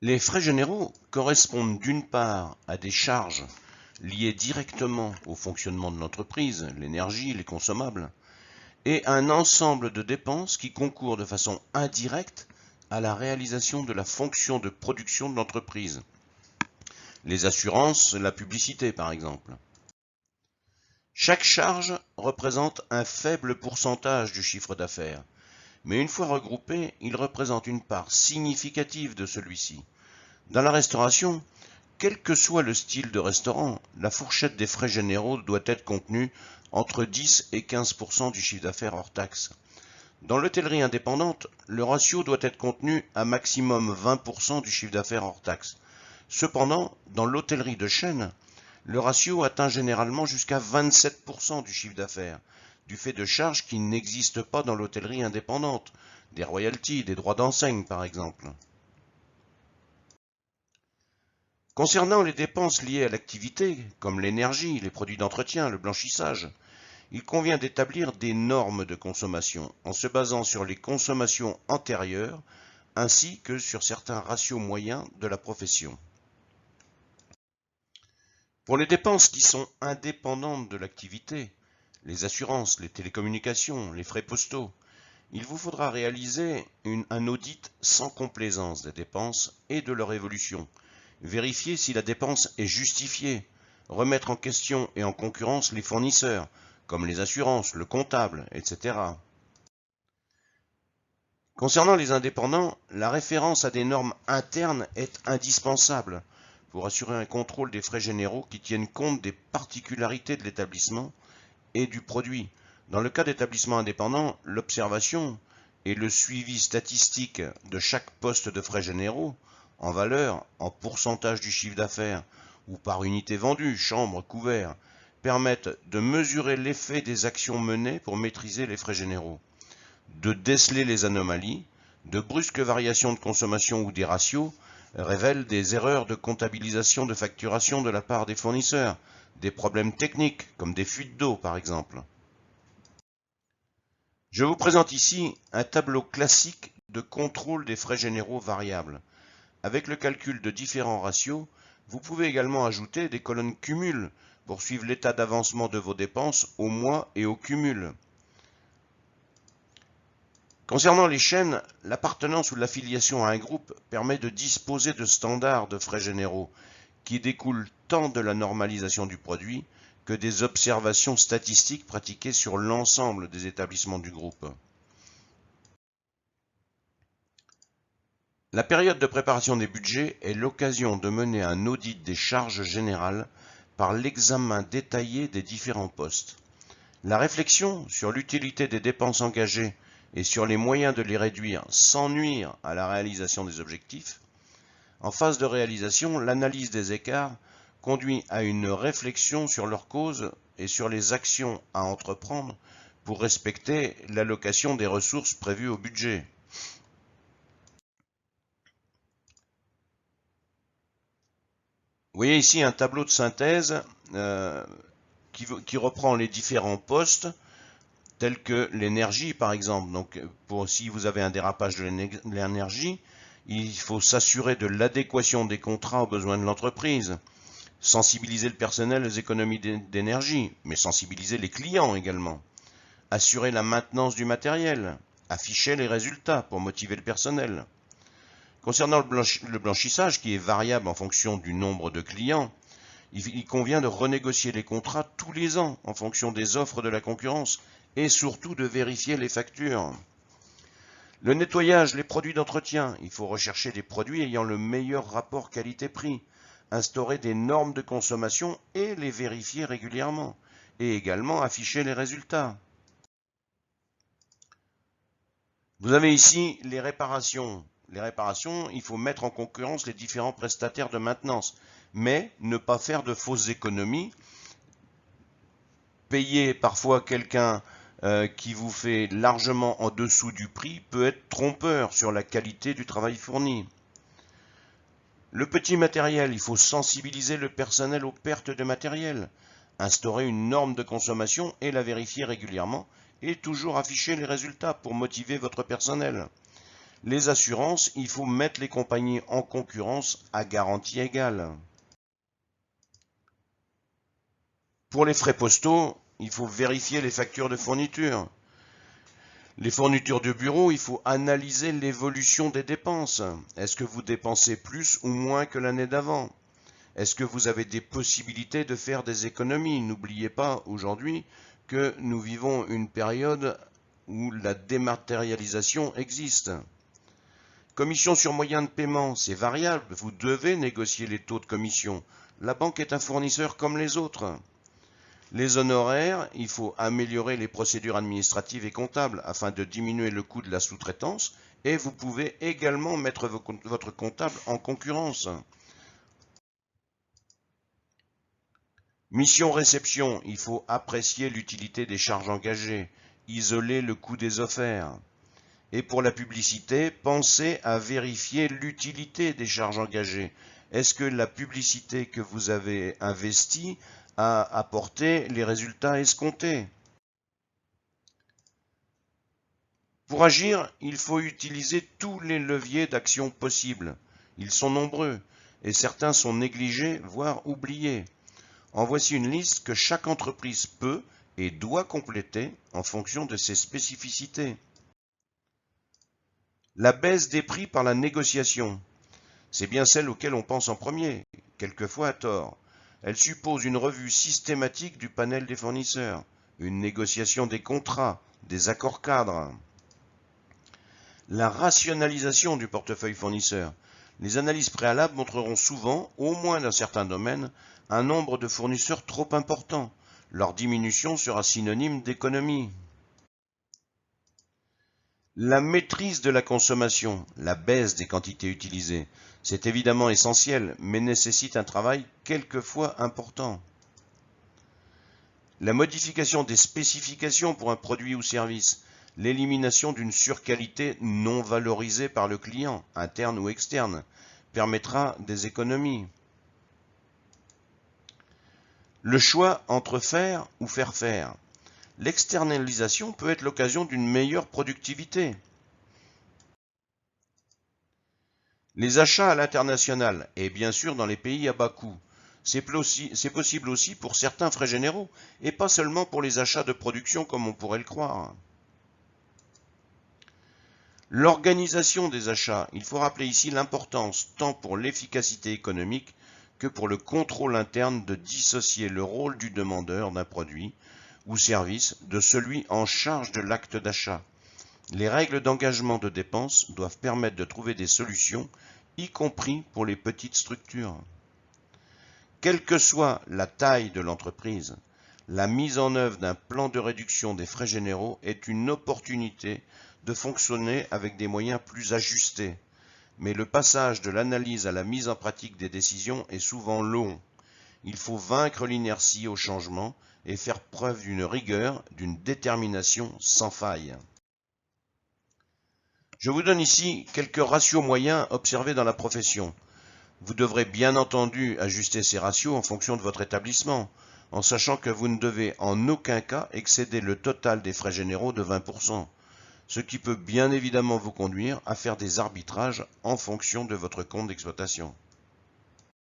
Les frais généraux correspondent d'une part à des charges liées directement au fonctionnement de l'entreprise, l'énergie, les consommables, et à un ensemble de dépenses qui concourent de façon indirecte à la réalisation de la fonction de production de l'entreprise. Les assurances, la publicité par exemple. Chaque charge représente un faible pourcentage du chiffre d'affaires, mais une fois regroupé, il représente une part significative de celui-ci. Dans la restauration, quel que soit le style de restaurant, la fourchette des frais généraux doit être contenue entre 10 et 15% du chiffre d'affaires hors taxe. Dans l'hôtellerie indépendante, le ratio doit être contenu à maximum 20% du chiffre d'affaires hors taxe. Cependant, dans l'hôtellerie de chaîne, le ratio atteint généralement jusqu'à 27% du chiffre d'affaires, du fait de charges qui n'existent pas dans l'hôtellerie indépendante, des royalties, des droits d'enseigne par exemple. Concernant les dépenses liées à l'activité, comme l'énergie, les produits d'entretien, le blanchissage, il convient d'établir des normes de consommation en se basant sur les consommations antérieures ainsi que sur certains ratios moyens de la profession. Pour les dépenses qui sont indépendantes de l'activité, les assurances, les télécommunications, les frais postaux, il vous faudra réaliser un audit sans complaisance des dépenses et de leur évolution. Vérifier si la dépense est justifiée, remettre en question et en concurrence les fournisseurs, comme les assurances, le comptable, etc. Concernant les indépendants, la référence à des normes internes est indispensable pour assurer un contrôle des frais généraux qui tiennent compte des particularités de l'établissement et du produit. Dans le cas d'établissements indépendants, l'observation et le suivi statistique de chaque poste de frais généraux, en valeur, en pourcentage du chiffre d'affaires ou par unité vendue, chambre, couvert, permettent de mesurer l'effet des actions menées pour maîtriser les frais généraux, de déceler les anomalies, de brusques variations de consommation ou des ratios révèlent des erreurs de comptabilisation de facturation de la part des fournisseurs, des problèmes techniques comme des fuites d'eau par exemple. Je vous présente ici un tableau classique de contrôle des frais généraux variables. Avec le calcul de différents ratios, vous pouvez également ajouter des colonnes cumul pour suivre l'état d'avancement de vos dépenses au mois et au cumul. Concernant les chaînes, l'appartenance ou l'affiliation à un groupe permet de disposer de standards de frais généraux qui découlent tant de la normalisation du produit que des observations statistiques pratiquées sur l'ensemble des établissements du groupe. La période de préparation des budgets est l'occasion de mener un audit des charges générales par l'examen détaillé des différents postes. La réflexion sur l'utilité des dépenses engagées et sur les moyens de les réduire sans nuire à la réalisation des objectifs. En phase de réalisation, l'analyse des écarts conduit à une réflexion sur leurs causes et sur les actions à entreprendre pour respecter l'allocation des ressources prévues au budget. Vous voyez ici un tableau de synthèse qui reprend les différents postes tels que l'énergie par exemple. Donc si vous avez un dérapage de l'énergie, il faut s'assurer de l'adéquation des contrats aux besoins de l'entreprise, sensibiliser le personnel aux économies d'énergie, mais sensibiliser les clients également, assurer la maintenance du matériel, afficher les résultats pour motiver le personnel. Concernant le blanchissage, qui est variable en fonction du nombre de clients, il convient de renégocier les contrats tous les ans en fonction des offres de la concurrence et surtout de vérifier les factures. Le nettoyage, les produits d'entretien, il faut rechercher des produits ayant le meilleur rapport qualité-prix, instaurer des normes de consommation et les vérifier régulièrement, et également afficher les résultats. Vous avez ici les réparations. Les réparations, il faut mettre en concurrence les différents prestataires de maintenance, mais ne pas faire de fausses économies. Payer parfois quelqu'un qui vous fait largement en dessous du prix peut être trompeur sur la qualité du travail fourni. Le petit matériel, il faut sensibiliser le personnel aux pertes de matériel, instaurer une norme de consommation et la vérifier régulièrement, et toujours afficher les résultats pour motiver votre personnel. Les assurances, il faut mettre les compagnies en concurrence à garantie égale. Pour les frais postaux, il faut vérifier les factures de fourniture. Les fournitures de bureau, il faut analyser l'évolution des dépenses. Est-ce que vous dépensez plus ou moins que l'année d'avant? Est-ce que vous avez des possibilités de faire des économies? N'oubliez pas aujourd'hui que nous vivons une période où la dématérialisation existe. Commission sur moyen de paiement, c'est variable, vous devez négocier les taux de commission. La banque est un fournisseur comme les autres. Les honoraires, il faut améliorer les procédures administratives et comptables afin de diminuer le coût de la sous-traitance et vous pouvez également mettre votre comptable en concurrence. Mission réception, il faut apprécier l'utilité des charges engagées, isoler le coût des offerts. Et pour la publicité, pensez à vérifier l'utilité des charges engagées. Est-ce que la publicité que vous avez investie a apporté les résultats escomptés? Pour agir, il faut utiliser tous les leviers d'action possibles. Ils sont nombreux et certains sont négligés, voire oubliés. En voici une liste que chaque entreprise peut et doit compléter en fonction de ses spécificités. La baisse des prix par la négociation. C'est bien celle auquel on pense en premier, quelquefois à tort. Elle suppose une revue systématique du panel des fournisseurs, une négociation des contrats, des accords cadres. La rationalisation du portefeuille fournisseur. Les analyses préalables montreront souvent, au moins dans certains domaines, un nombre de fournisseurs trop important. Leur diminution sera synonyme d'économie. La maîtrise de la consommation, la baisse des quantités utilisées, c'est évidemment essentiel, mais nécessite un travail quelquefois important. La modification des spécifications pour un produit ou service, l'élimination d'une surqualité non valorisée par le client, interne ou externe, permettra des économies. Le choix entre faire ou faire faire. L'externalisation peut être l'occasion d'une meilleure productivité. Les achats à l'international et bien sûr dans les pays à bas coût. C'est possible aussi pour certains frais généraux et pas seulement pour les achats de production comme on pourrait le croire. L'organisation des achats. Il faut rappeler ici l'importance tant pour l'efficacité économique que pour le contrôle interne de dissocier le rôle du demandeur d'un produit ou service de celui en charge de l'acte d'achat. Les règles d'engagement de dépenses doivent permettre de trouver des solutions, y compris pour les petites structures. Quelle que soit la taille de l'entreprise, la mise en œuvre d'un plan de réduction des frais généraux est une opportunité de fonctionner avec des moyens plus ajustés. Mais le passage de l'analyse à la mise en pratique des décisions est souvent long. Il faut vaincre l'inertie au changement et faire preuve d'une rigueur, d'une détermination sans faille. Je vous donne ici quelques ratios moyens observés dans la profession. Vous devrez bien entendu ajuster ces ratios en fonction de votre établissement, en sachant que vous ne devez en aucun cas excéder le total des frais généraux de 20%, ce qui peut bien évidemment vous conduire à faire des arbitrages en fonction de votre compte d'exploitation.